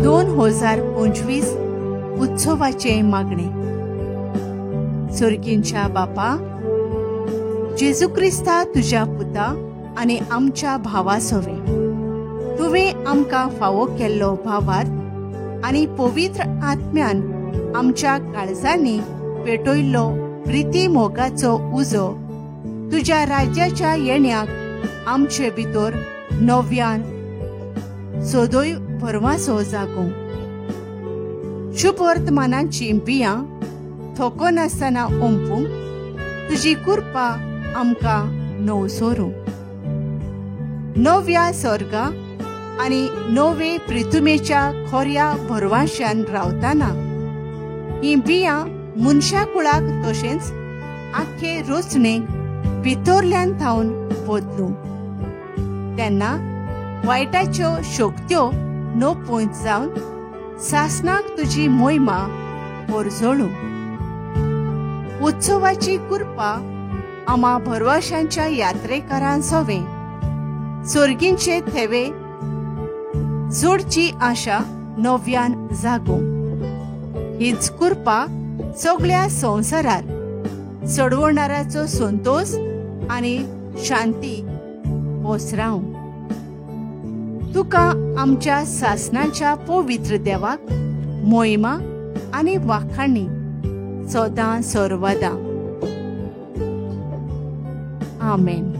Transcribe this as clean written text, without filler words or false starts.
2025 उत्सवाचे मागणे. सर्गींच्या बापा, जेजू क्रिस्ता तुझ्या पुता आनी आमच्या भावा सोवे तुवें आमकां फावो केल्लो भावार्थ आनी पवित्र आत्म्यान आमच्या काळजांनी पेटयल्लो प्रिती मोगाचो उजो तुझ्या राज्याच्या येण्याक आमचे भितर नव्यान सदैव भरवासो जागो. शुभ वर्तमानांची बियां थोको नासतना ओंपूंक तुजी कृपा आमकां नवसोरूं. नव्या स्वर्गा आनी नवे पृथ्वीच्या खोऱ्या भरवशान रावतना ही बियां मनशा कुळाक तशेंच आख्खे रचणेक भितरल्यान थावन बदलूं. तेन्ना वायटाच्यो शक्त्यो नपयत जावन सासणाक तुजी मोहिमा परजळूं. उत्सवाची कृपा आम्हा भरवशांच्या यात्रेकारां सोवे सर्गींचे थेवे जोडची आशा नव्यान जागो. हीच कृपा सगळ्या संवसारार चडवणाराचो संतोष आनी शांती पसराव. तुका आमच्या सासणाच्या पवित्र देवाक मोहिमा आनी वाखाणी सदां सर्वदा. आमेन.